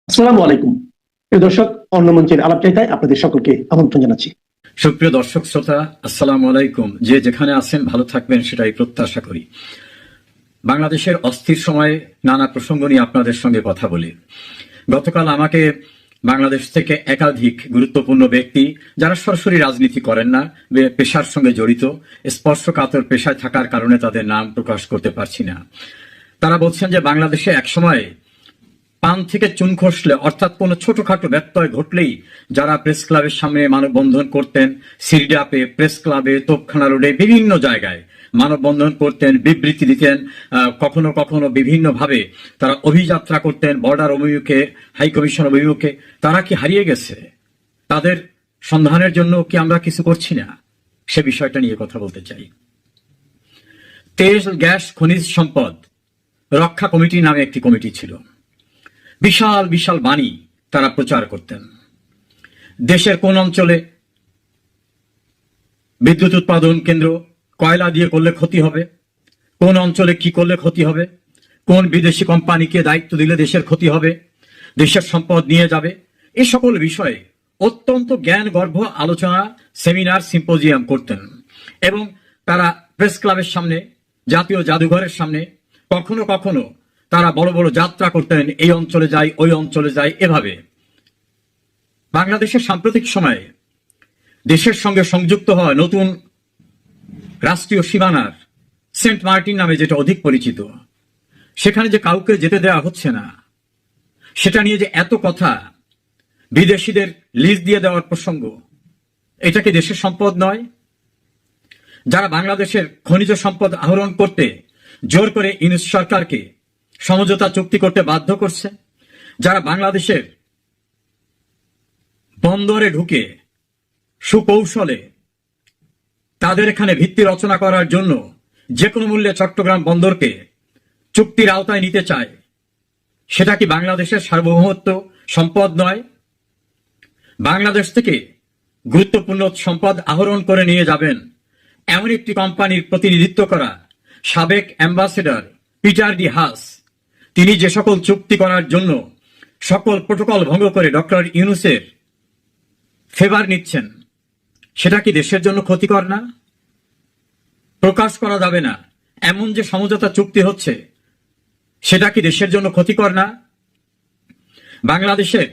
আসসালামু আলাইকুম। প্রিয় দর্শক, অন্য মঞ্চের আলাপচারিতায় আপনাদের সকলকে আমন্ত্রণ জানাচ্ছি। সুপ্রিয় দর্শক শ্রোতা, আসসালামু আলাইকুম। যে যেখানে আছেন ভালো থাকবেন সেটাই প্রত্যাশা করি। বাংলাদেশের অস্থির সময়ে নানা প্রসঙ্গ নিয়ে আপনাদের সঙ্গে কথা বলি। গতকাল আমাকে বাংলাদেশ থেকে একাধিক গুরুত্বপূর্ণ ব্যক্তি, যারা সরাসরি রাজনীতি করেন না, পেশার সঙ্গে জড়িত, স্পর্শকাতর পেশায় থাকার কারণে তাদের নাম প্রকাশ করতে পারছি না, তারা বলছেন যে বাংলাদেশে একসময় পান থেকে চুন খসলে, অর্থাৎ কোনো ছোটখাটো ব্যত্যয় ঘটলেই যারা প্রেস ক্লাবের সামনে মানববন্ধন করতেন, সিরডাপে, প্রেস ক্লাবে, তোপখানা রোডে, বিভিন্ন জায়গায় মানববন্ধন করতেন, বিবৃতি দিতেন, কখনো কখনো বিভিন্নভাবে তারা অভিযাত্রা করতেন বর্ডার অভিমুখে, হাই কমিশন অভিমুখে, তারা কি হারিয়ে গেছে? তাদের সন্ধানের জন্য কি আমরা কিছু করছি না? সে বিষয়টা নিয়ে কথা বলতে চাই। তেল, গ্যাস, খনিজ সম্পদ রক্ষা কমিটি নামে একটি কমিটি ছিল। বিশাল বিশাল বাণী তারা প্রচার করতেন। দেশের কোন অঞ্চলে বিদ্যুৎ উৎপাদন কেন্দ্র কয়লা দিয়ে করলে ক্ষতি হবে, কোন অঞ্চলে কি করলে ক্ষতি হবে, কোন বিদেশি কোম্পানিকে দায়িত্ব দিলে দেশের ক্ষতি হবে, দেশের সম্পদ নিয়ে যাবে, এ সকল বিষয়ে অত্যন্ত জ্ঞান গর্ভ আলোচনা, সেমিনার, সিম্পোজিয়াম করতেন। এবং তারা প্রেস ক্লাবের সামনে, জাতীয় জাদুঘরের সামনে, কখনো কখনো তারা বড় বড় যাত্রা করতেন, এই অঞ্চলে যাই, ওই অঞ্চলে যাই, এভাবে। বাংলাদেশের সাম্প্রতিক সময়ে দেশের সঙ্গে সংযুক্ত হওয়া নতুন রাষ্ট্রীয় সীমানার সেন্ট মার্টিন নামে যেটা অধিক পরিচিত, সেখানে যে কাউকে যেতে দেওয়া হচ্ছে না, সেটা নিয়ে যে এত কথা, বিদেশিদের লিজ দিয়ে দেওয়ার প্রসঙ্গ, এটা কি দেশের সম্পদ নয়? যারা বাংলাদেশের খনিজ সম্পদ আহরণ করতে জোর করে ইউনূস সরকারকে সমঝোতা চুক্তি করতে বাধ্য করছে, যারা বাংলাদেশের বন্দরে ঢুকে সুকৌশলে তাদের এখানে ভিত্তি রচনা করার জন্য যে কোনো মূল্যে চট্টগ্রাম বন্দরকে চুক্তির আওতায় নিতে চায়, সেটা কি বাংলাদেশের সার্বভৌমত্ব সম্পদ নয়? বাংলাদেশ থেকে গুরুত্বপূর্ণ সম্পদ আহরণ করে নিয়ে যাবেন এমন একটি কোম্পানির প্রতিনিধিত্ব করা সাবেক অ্যাম্বাসেডর পিটার ডি হাস, তিনি যে সকল চুক্তি করার জন্য সকল প্রোটোকল ভঙ্গ করে ডক্টর ইউনূসের ফেভার নিচ্ছেন, সেটা কি দেশের জন্য ক্ষতিকর না? প্রকাশ করা যাবে না এমন যে সমঝোতা চুক্তি হচ্ছে, সেটা কি দেশের জন্য ক্ষতিকর না? বাংলাদেশের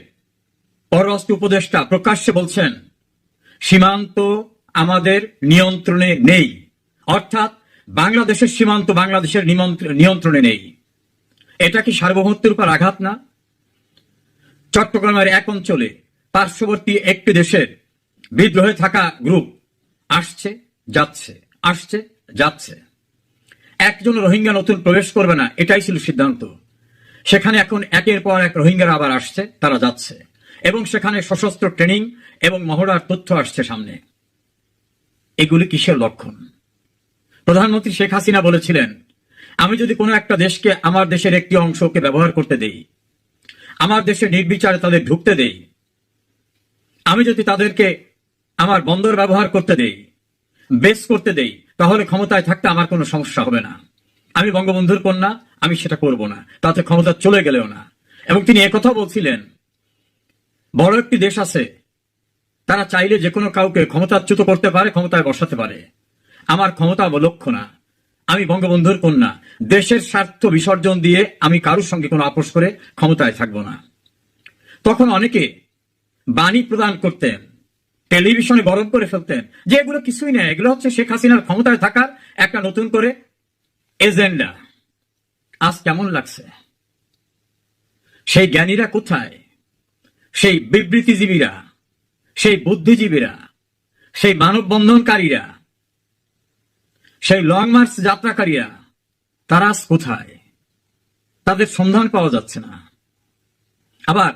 পররাষ্ট্র উপদেষ্টা প্রকাশ্যে বলছেন সীমান্ত আমাদের নিয়ন্ত্রণে নেই, অর্থাৎ বাংলাদেশের সীমান্ত বাংলাদেশের নিয়ন্ত্রণে নেই। এটা কি সার্বভৌমত্বের উপর আঘাত না? চট্টগ্রামের এক অঞ্চলে পার্শ্ববর্তী একটি দেশের বিদ্রোহে থাকা গ্রুপ আসছে যাচ্ছে, আসছে যাচ্ছে। একজন রোহিঙ্গা নতুন প্রবেশ করবে না, এটাই ছিল সিদ্ধান্ত। সেখানে এখন একের পর এক রোহিঙ্গারা আবার আসছে, তারা যাচ্ছে, এবং সেখানে সশস্ত্র ট্রেনিং এবং মহড়ার তথ্য আসছে সামনে। এগুলি কিসের লক্ষণ? প্রধানমন্ত্রী শেখ হাসিনা বলেছিলেন, আমি যদি কোনো একটা দেশকে, আমার দেশের একটি অংশকে ব্যবহার করতে দেই, আমার দেশে নির্বিচারে তাদের ঢুকতে দেই, আমি যদি তাদেরকে আমার বন্দর ব্যবহার করতে দেই, বেস করতে দেই, তাহলে ক্ষমতায় থাকতে আমার কোনো সমস্যা হবে না। আমি বঙ্গবন্ধুর কন্যা, আমি সেটা করব না, তাতে ক্ষমতা চলে গেলেও না। এবং তিনি একথা বলছিলেন, বড় একটি দেশ আছে, তারা চাইলে যে কোনো কাউকে ক্ষমতাচ্যুত করতে পারে, ক্ষমতায় বসাতে পারে। আমার ক্ষমতা লক্ষ্য না, আমি বঙ্গবন্ধুর কন্যা, দেশের স্বার্থ বিসর্জন দিয়ে আমি কারোর সঙ্গে কোনো আপোষ করে ক্ষমতায় থাকবো না। তখন অনেকে বাণী প্রদান করতেন, টেলিভিশনে গরম করে ফেলতেন যে এগুলো কিছুই না, এগুলো হচ্ছে শেখ হাসিনার ক্ষমতায় থাকার একটা নতুন করে এজেন্ডা। আজ কেমন লাগছে? সেই জ্ঞানীরা কোথায়? সেই বিবৃতিজীবীরা, সেই বুদ্ধিজীবীরা, সেই মানববন্ধনকারীরা, সেই লং মার্চ যাত্রাকারীরা, তারা আজ কোথায়? তাদের সন্ধান পাওয়া যাচ্ছে না। আবার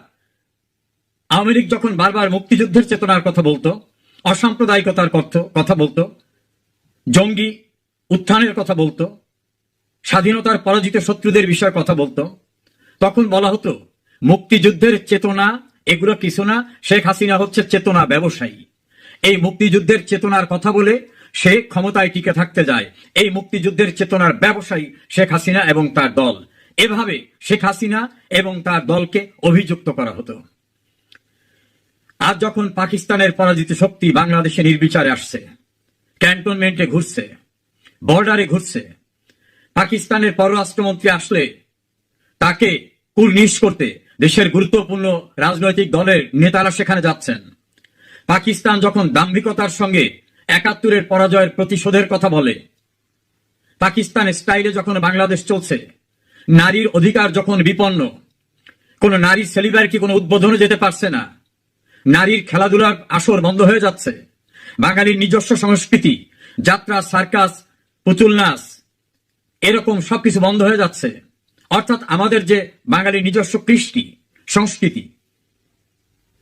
আওয়ামী লীগ যখন বারবার মুক্তিযুদ্ধের চেতনার কথা বলতো, অসাম্প্রদায়িকতার কথা বলতো, জঙ্গি উত্থানের কথা বলতো, স্বাধীনতার পরাজিত শত্রুদের বিষয়ে কথা বলতো, তখন বলা হতো মুক্তিযুদ্ধের চেতনা এগুলো কিছু না, শেখ হাসিনা হচ্ছে চেতনা ব্যবসায়ী। এই মুক্তিযুদ্ধের চেতনার কথা বলে সে ক্ষমতায় টিকে থাকতে যায়, এই মুক্তিযুদ্ধের চেতনার ব্যবসায়ী শেখ হাসিনা এবং তার দল। এভাবে শেখ হাসিনা এবং তার দলকে অভিযুক্ত করা হতো। আজ যখন পাকিস্তানের পরাজিত শক্তি বাংলাদেশে নির্বিচারে আসছে, ক্যান্টনমেন্টে ঘুরছে, বর্ডারে ঘুরছে, পাকিস্তানের পররাষ্ট্রমন্ত্রী আসলে তাকে কুর্নিশ করতে দেশের গুরুত্বপূর্ণ রাজনৈতিক দলের নেতারা সেখানে যাচ্ছেন। পাকিস্তান যখন দাম্ভিকতার সঙ্গে ৭১-এর পরাজয়ের প্রতিশোধের কথা বলে, পাকিস্তান স্টাইলে যখন বাংলাদেশ চলছে, নারীর অধিকার যখন বিপন্ন, কোন নারীর সেলিব্রিটি কোনো উদ্বোধনে যেতে পারছে না, নারীর খেলাধুলার আসর বন্ধ হয়ে যাচ্ছে, বাঙালির নিজস্ব সংস্কৃতি, যাত্রা, সার্কাস, পুতুল নাচ, এরকম সবকিছু বন্ধ হয়ে যাচ্ছে। অর্থাৎ আমাদের যে বাঙালির নিজস্ব কৃষ্টি সংস্কৃতি,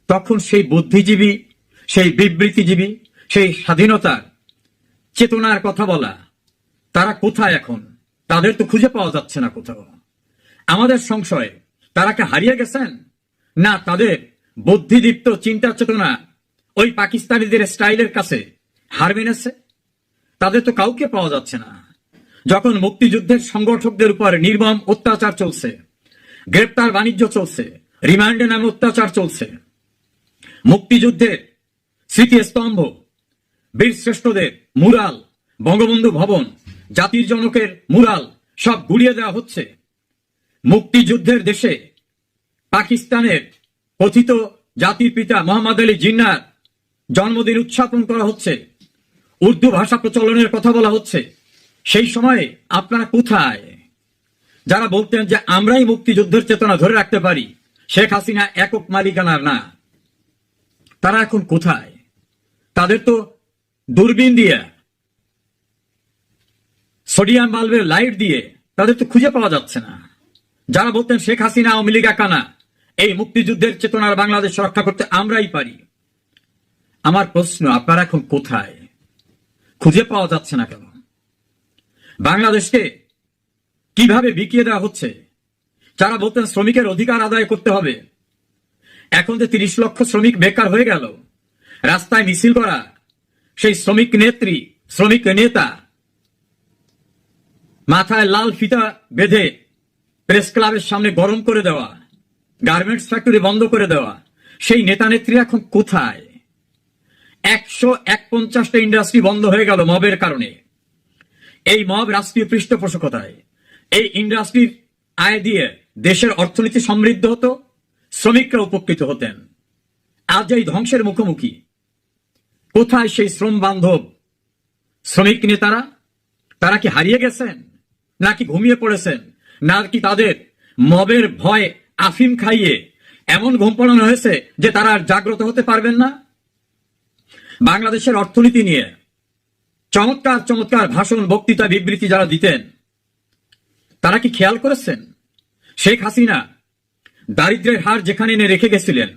তখন সেই বুদ্ধিজীবী, সেই বিবৃতিজীবী, সেই স্বাধীনতার চেতনার কথা বলা, তারা কোথায় এখন? তাদের তো খুঁজে পাওয়া যাচ্ছে না কোথাও। আমাদের সংশয়, তারা কি হারিয়ে গেছেন, না তাদের বুদ্ধিদীপ্ত চিন্তা চেতনা ওই পাকিস্তানিদের স্টাইলের কাছে হার মেনেছে? তাদের তো কাউকে পাওয়া যাচ্ছে না। যখন মুক্তিযুদ্ধের সংগঠকদের উপর নির্মম অত্যাচার চলছে, গ্রেপ্তার বাণিজ্য চলছে, রিমান্ডে নামে অত্যাচার চলছে, মুক্তিযুদ্ধের স্মৃতিস্তম্ভ, বীর শ্রেষ্ঠদের মুরাল, বঙ্গবন্ধু ভবন, জাতির জনকের মুরাল সব গুড়িয়ে দেওয়া হচ্ছে। মুক্তিযুদ্ধের দেশে পাকিস্তানের কথিত জাতির পিতা মোহাম্মদ আলী জিন্নাহর জন্মদিন উদযাপন করা হচ্ছে, উর্দু ভাষা প্রচলনের কথা বলা হচ্ছে। সেই সময়ে আপনারা কোথায়? যারা বলতেন যে আমরাই মুক্তিযুদ্ধের চেতনা ধরে রাখতে পারি, শেখ হাসিনা একক মালিকানার না, তারা এখন কোথায়? তাদের তো দূরবীন দিয়ে, সোডিয়াম বাল্বের লাইট দিয়ে তাদের তো খুঁজে পাওয়া যাচ্ছে না। যারা বলতেন শেখ হাসিনা আওয়ামী লীগ একানা, এই মুক্তিযুদ্ধের চেতনার বাংলাদেশ রক্ষা করতে আমরাই পারি, আমার প্রশ্ন, আপনারা এখন কোথায়? খুঁজে পাওয়া যাচ্ছে না কেন? বাংলাদেশকে কিভাবে বিকিয়ে দেওয়া হচ্ছে? যারা বলতেন শ্রমিকের অধিকার আদায় করতে হবে, এখন যে ৩০ লক্ষ শ্রমিক বেকার হয়ে গেল, রাস্তায় মিছিল করা সেই শ্রমিক নেত্রী, শ্রমিক নেতা মাথায় লাল ফিতা বেঁধে প্রেস ক্লাবের সামনে গরম করে দেওয়া, গার্মেন্টস ফ্যাক্টরি বন্ধ করে দেওয়া, সেই নেতা নেত্রী এখন কোথায়? ১৫১টা ইন্ডাস্ট্রি বন্ধ হয়ে গেল মবের কারণে। এই মব রাষ্ট্রীয় পৃষ্ঠপোষকতায়, এই ইন্ডাস্ট্রির আয় দিয়ে দেশের অর্থনীতি সমৃদ্ধ হতো, শ্রমিকরা উপকৃত হতেন। আজ এই ধ্বংসের মুখোমুখি, কোথায় সেই শ্রম বান্ধব শ্রমিক নেতারা? তারা কি হারিয়ে গেছেন, নাকি ঘুমিয়ে পড়েছেন, নাকি তাদের মবের ভয় আফিম খাইয়ে এমন ঘুম পড়ানো হয়েছে যে তারা আর জাগ্রত হতে পারবেন না? বাংলাদেশের অর্থনীতি নিয়ে চমৎকার চমৎকার ভাষণ, বক্তৃতা, বিবৃতি যারা দিতেন, তারা কি খেয়াল করেছেন শেখ হাসিনা দারিদ্র্যের হার যেখানে এনে রেখে গেছিলেন,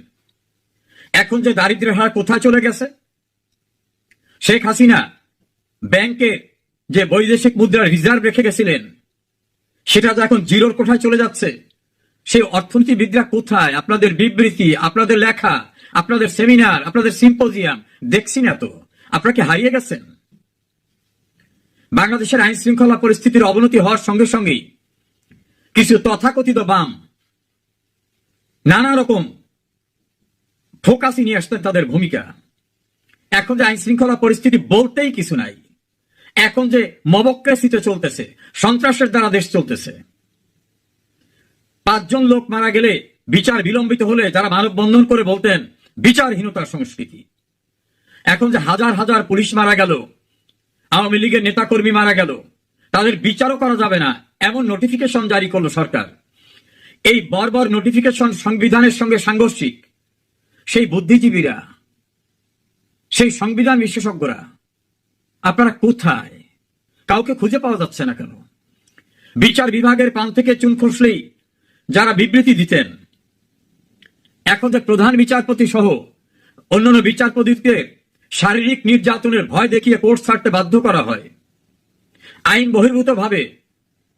এখন যে দারিদ্র্যের হার কোথায় চলে গেছে? শেখ হাসিনা ব্যাংকে যে বৈদেশিক মুদ্রার রিজার্ভ রেখে গেছিলেন, সেটা যে এখন জিরোর কোঠায় চলে যাচ্ছে। সেই অর্থনীতিবিদরা কোথায়? আপনাদের বিবৃতি, আপনাদের লেখা, আপনাদের সেমিনার, আপনাদের সিম্পোজিয়াম দেখছি না তো। আপনারা কি হারিয়ে গেছেন? বাংলাদেশের আইন শৃঙ্খলা পরিস্থিতির অবনতি হওয়ার সঙ্গে সঙ্গেই কিছু তথাকথিত বাম নানা রকম ফোকাসই নিয়ে আসতেন তাদের ভূমিকা। এখন যে আইন শৃঙ্খলা পরিস্থিতি বলতেই কিছু নাই, এখন যে মবক্রেসিতে চলতেছে, সন্ত্রাসের দ্বারা দেশ চলতেছে, ৫ জন লোক মারা গেলে বিচার বিলম্বিত হলে যারা মানববন্ধন করে বলতেন বিচারহীনতার সংস্কৃতি, এখন যে হাজার হাজার পুলিশ মারা গেল, আওয়ামী লীগের নেতাকর্মী মারা গেল, তাদের বিচারও করা যাবে না এমন নোটিফিকেশন জারি করলো সরকার। এই বর্বর নোটিফিকেশন সংবিধানের সঙ্গে সাংঘর্ষিক। সেই বুদ্ধিজীবীরা, সেই সংবিধান বিশেষজ্ঞরা, আপনারা কোথায়? কাউকে খুঁজে পাওয়া যাচ্ছে না কেন? বিচার বিভাগের পান থেকে চুন খসলেই যারা বিবৃতি দিতেন, এখন যে প্রধান বিচারপতি সহ অন্যান্য বিচারপতিকে শারীরিক নির্যাতনের ভয় দেখিয়ে কোর্ট ছাড়তে বাধ্য করা হয়, আইন বহির্ভূত ভাবে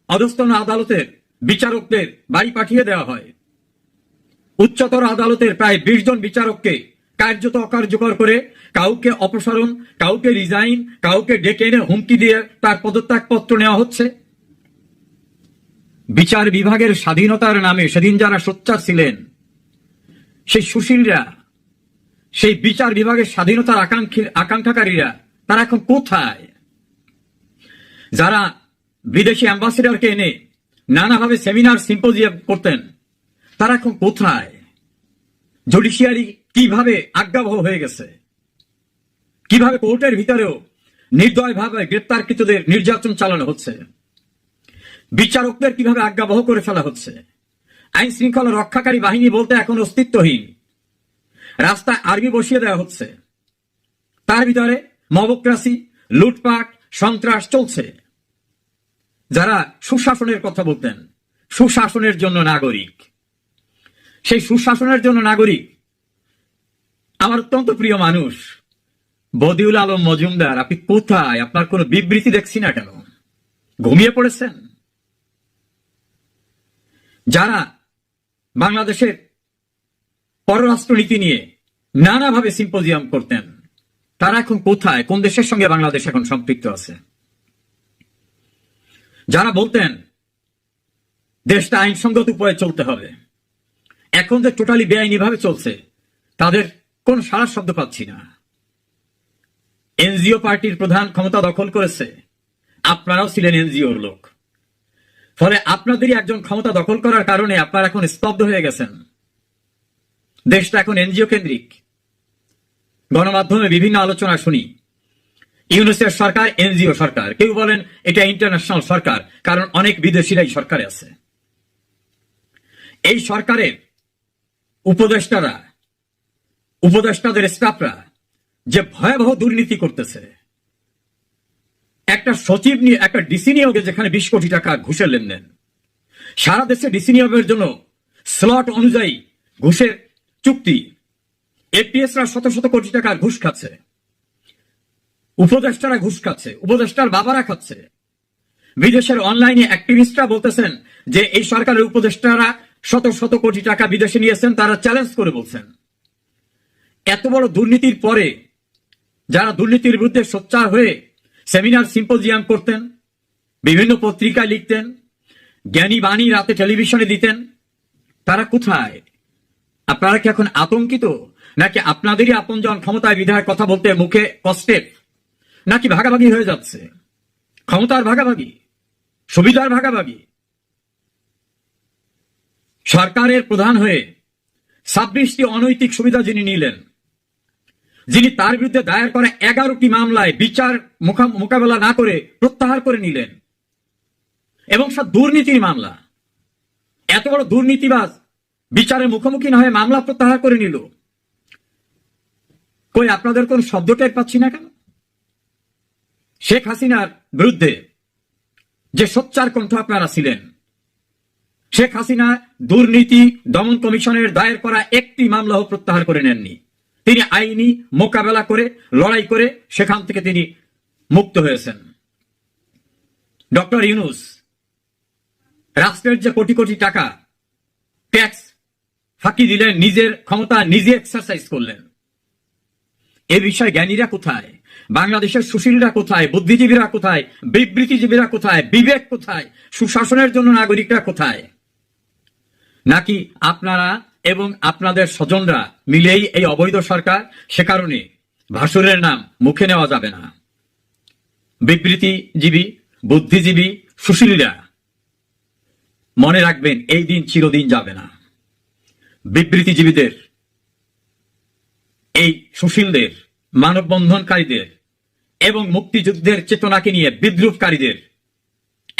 অধস্তন আদালতের বিচারকদের বাড়ি পাঠিয়ে দেওয়া হয়, উচ্চতর আদালতের প্রায় ২০ জন বিচারককে কার্যত অকার্যকর করে কাউকে অপসারণ, কাউকে রিজাইন, কাউকে ডেকে এনে হুমকি দিয়ে তার পদত্যাগপত্র নেওয়া হচ্ছে। বিচার বিভাগের স্বাধীনতার নামে সেদিন যারা সোচ্চার ছিলেন, সেই সুশীলরা, সেই বিচার বিভাগের স্বাধীনতার আকাঙ্ক্ষাকারীরা, তারা এখন কোথায়? যারা বিদেশি অ্যাম্বাসেডরকে এনে নানাভাবে সেমিনার সিম্পোজিয়াম করতেন, তারা এখন কোথায়? জুডিশিয়ারি কিভাবে আজ্ঞাবহ হয়ে গেছে, কিভাবে কোর্টের ভিতরেও নির্দয়ভাবে গ্রেপ্তারকৃতদের নির্যাতন চালানো হচ্ছে, বিচারকদের কিভাবে আজ্ঞাবহ করে ফেলা হচ্ছে, আইন শৃঙ্খলা রক্ষাকারী বাহিনী বলতে এখন অস্তিত্বহীন, রাস্তায় আর্মি বসিয়ে দেওয়া হচ্ছে, তার ভিতরে মবক্রাসি, লুটপাট, সন্ত্রাস চলছে। যারা সুশাসনের কথা বলতেন, সুশাসনের জন্য নাগরিক, সেই সুশাসনের জন্য নাগরিক আমার অত্যন্ত প্রিয় মানুষ বদিউল আলম মজুমদার, আপনি কোথায়? আপনার কোনো বিবৃতি দেখছি না কেন? ঘুমিয়ে পড়েছেন? যারা বাংলাদেশের পররাষ্ট্রনীতি নিয়ে নানাভাবে সিম্পোজিয়াম করতেন, তারা এখন কোথায়? কোন দেশের সঙ্গে বাংলাদেশ এখন সম্পৃক্ত আছে? যারা বলতেন দেশটা আইনসঙ্গত উপায়ে চলতে হবে, এখন যে টোটালি বেআইনি ভাবে চলছে, তাদের কোন সারা শব্দ পাচ্ছি না। এনজিও পার্টির প্রধান ক্ষমতা দখল করেছে, আপনারাও ছিলেন এনজিওর লোক, ফলে আপনাদেরই একজন ক্ষমতা দখল করার কারণে আপনারা এখন স্তব্ধ হয়ে গেছেন। দেশটা এখন এনজিও কেন্দ্রিক। গণমাধ্যমে বিভিন্ন আলোচনা শুনি, ইউনুসের সরকার এনজিও সরকার, কেউ বলেন এটা ইন্টারন্যাশনাল সরকার, কারণ অনেক বিদেশিরাই সরকারে আছে। এই সরকারের উপদেষ্টারা, উপদেষ্টাদের স্টাফরা যে ভয়াবহ দুর্নীতি করতেছে, একটা সচিব নিয়ে, একটা ডিসি নিয়োগে যেখানে 20 কোটি টাকা ঘুষের লেনদেন, সারা দেশে ডিসি নিয়োগের জন্য স্লট অনুযায়ী ঘুষের চুক্তি, এপিএসরা শত শত কোটি টাকার ঘুষ খাচ্ছে, উপদেষ্টারা ঘুষ খাচ্ছে, উপদেষ্টার বাবারা খাচ্ছে। বিদেশের অনলাইনে অ্যাক্টিভিস্টরা বলতেছেন যে এই সরকারের উপদেষ্টারা শত শত কোটি টাকা বিদেশে নিয়েছেন, তারা চ্যালেঞ্জ করে বলছেন। এত বড় দুর্নীতির পরে যারা দুর্নীতির বিরুদ্ধে সোচ্চার হয়ে সেমিনার সিম্পোজিয়াম করতেন, বিভিন্ন পত্রিকায় লিখতেন, জ্ঞানী বাণী রাতে টেলিভিশনে দিতেন, তারা কোথায়? আপনারা কি এখন আতঙ্কিত, নাকি আপনাদেরই আপনজন ক্ষমতায় বিধায় কথা বলতে মুখে কষ্টে, নাকি ভাগাভাগি হয়ে যাচ্ছে? ক্ষমতার ভাগাভাগি, সুবিধার ভাগাভাগি। সরকারের প্রধান হয়ে 26টি অনৈতিক সুবিধা যিনি নিলেন, যিনি তার বিরুদ্ধে দায়ের করা 11টি মামলায় বিচার মোকাবেলা না করে প্রত্যাহার করে নিলেন, এবং সব দুর্নীতির মামলা। এত বড় দুর্নীতিবাজ বিচারের মুখোমুখি না হয়ে মামলা প্রত্যাহার করে নিল। কই আপনাদের কোন শব্দটাই পাচ্ছি না কেন? শেখ হাসিনার বিরুদ্ধে যে সোচ্চার কণ্ঠ আপনারা ছিলেন, শেখ হাসিনা দুর্নীতি দমন কমিশনের দায়ের করা একটি মামলাও প্রত্যাহার করে নেননি। তিনি আইনি মোকাবেলা করে, লড়াই করে সেখান থেকে তিনি মুক্ত হয়েছেন। ডক্টর ইউনূস রাষ্ট্রের যে কোটি কোটি টাকা ট্যাক্স ফাঁকি দিলেন, নিজের ক্ষমতা নিজে এক্সারসাইজ করলেন। এ বিষয়ে জ্ঞানীরা কোথায়? বাংলাদেশের সুশীলরা কোথায়? বুদ্ধিজীবীরা কোথায়? বিবৃতিজীবীরা কোথায়? বিবেক কোথায়? সুশাসনের জন্য নাগরিকরা কোথায়? নাকি আপনারা এবং আপনাদের স্বজনরা মিলেই এই অবৈধ সরকার? সে কারণে ভাসুরের নাম মুখে নেওয়া যাবে না। বিবৃতিজীবী, বুদ্ধিজীবী, সুশীলরা মনে রাখবেন, এই দিন চিরদিন যাবে না। বিবৃতিজীবীদের, এই সুশীলদের, মানববন্ধনকারীদের এবং মুক্তিযুদ্ধের চেতনাকে নিয়ে বিদ্রুপকারীদের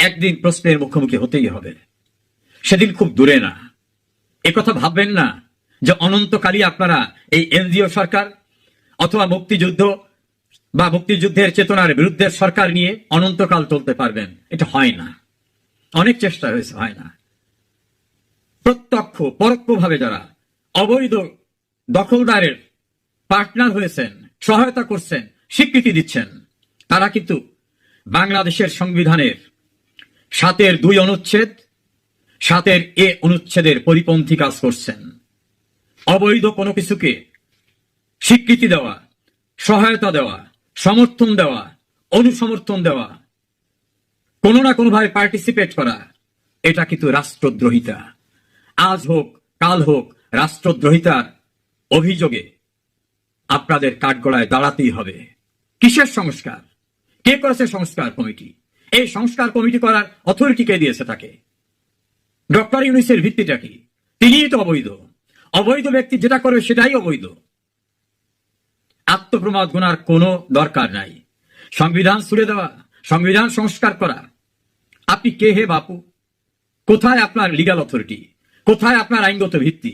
একদিন প্রশ্নের মুখোমুখি হতেই হবে। সেদিন খুব দূরে না। একথা ভাববেন না যে অনন্তকালই আপনারা এই এনজিও সরকার অথবা মুক্তিযুদ্ধ বা মুক্তিযুদ্ধের চেতনার বিরুদ্ধে সরকার নিয়ে অনন্তকাল চলতে পারবেন। এটা হয় না। অনেক চেষ্টা হয়েছে, হয় না। প্রত্যক্ষ পরোক্ষভাবে যারা অবৈধ দখলদারের পার্টনার হয়েছেন, সহায়তা করছেন, স্বীকৃতি দিচ্ছেন, তারা কিন্তু বাংলাদেশের সংবিধানের 7-এর 2 অনুচ্ছেদ, 7-এর এ অনুচ্ছেদের পরিপন্থী কাজ করছেন। অবৈধ কোনো কিছুকে স্বীকৃতি দেওয়া, সহায়তা দেওয়া, সমর্থন দেওয়া, অনুসমর্থন দেওয়া, কোনো না কোনোভাবে পার্টিসিপেট করা, এটা কিন্তু রাষ্ট্রদ্রোহিতা। আজ হোক কাল হোক রাষ্ট্রদ্রোহিতার অভিযোগে আপনাদের কাঠগড়ায় দাঁড়াতেই হবে। কিসের সংস্কার? কে করেছে সংস্কার কমিটি? এই সংস্কার কমিটি করার অথরিটি কে দিয়েছে তাকে? ডক্টর ইউনূসের ভিত্তিটা কি? তিনিই তো অবৈধ। অবৈধ ব্যক্তি যেটা করবে সেটাই অবৈধ। আত্মপ্রমাদ গোনার কোনো দরকার নাই। সংবিধান ছুড়ে দেওয়া, সংবিধান সংস্কার করা, আপনি কে হে বাপু? কোথায় আপনার লিগ্যাল অথরিটি? কোথায় আপনার আইনগত ভিত্তি?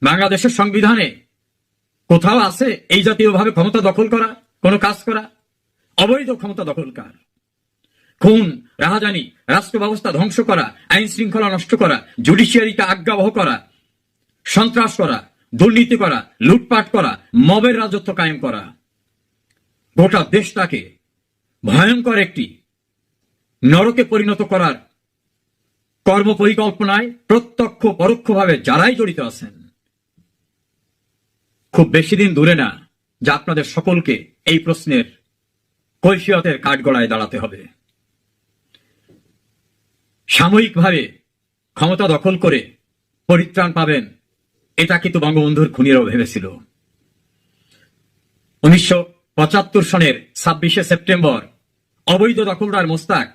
বাংলাদেশের সংবিধানে কোথাও আছে এই জাতীয় ভাবে ক্ষমতা দখল করা, কোনো কাজ করা? অবৈধ ক্ষমতা দখলকার। খুন, রাহাজানি, রাষ্ট্র ব্যবস্থা ধ্বংস করা, আইন শৃঙ্খলা নষ্ট করা, জুডিশিয়ারিকে আজ্ঞাবহ করা, সন্ত্রাস করা, দুর্নীতি করা, লুটপাট করা, মবের রাজত্ব কায়েম করা, গোটা দেশটাকে ভয়ঙ্কর একটি নরকে পরিণত করার কর্মপরিকল্পনায় প্রত্যক্ষ পরোক্ষভাবে যারাই জড়িত আছেন, খুব বেশি দিন দূরে না যা আপনাদের সকলকে এই প্রশ্নের কৈফিয়তের কাঠগড়ায় দাঁড়াতে হবে। সাময়িকভাবে ক্ষমতা দখল করে পরিত্রাণ পাবেন, এটা কিন্তু বঙ্গবন্ধুর খুনিরাও ভেবেছিল। 1975 সনের 26শে সেপ্টেম্বর অবৈধ দখলদার মোস্তাক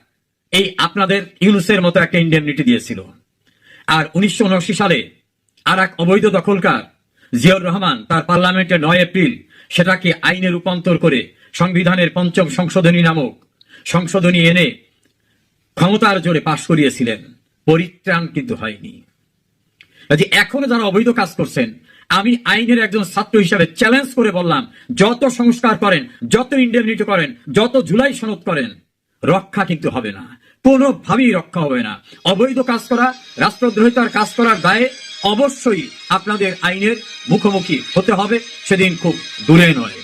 এই আপনাদের ইউনূসের মতো একটা ইন্ডেমনিটি দিয়েছিল। আর 1979 সালে আর এক অবৈধ দখলকার জিয়াউর রহমান তার পার্লামেন্টে 9 এপ্রিল সেটাকে আইনে রূপান্তর করে সংবিধানের 5ম সংশোধনী নামক সংশোধনী এনে ক্ষমতার জোরে পাশ করিয়েছিলেন। পরিত্রাণ কিন্তু হয়নি। এখনো যারা অবৈধ কাজ করছেন, আমি আইনের একজন ছাত্র হিসাবে চ্যালেঞ্জ করে বললাম, যত সংস্কার করেন, যত ইন্ডেমনিটি করেন, যত জুলাই সনদ করেন, রক্ষা কিন্তু হবে না, কোনোভাবেই রক্ষা হবে না। অবৈধ কাজ করা, রাষ্ট্রদ্রোহিতার কাজ করার দায়ে অবশ্যই আপনাদের আইনের মুখোমুখি হতে হবে, সেদিন খুব দূরে নয়।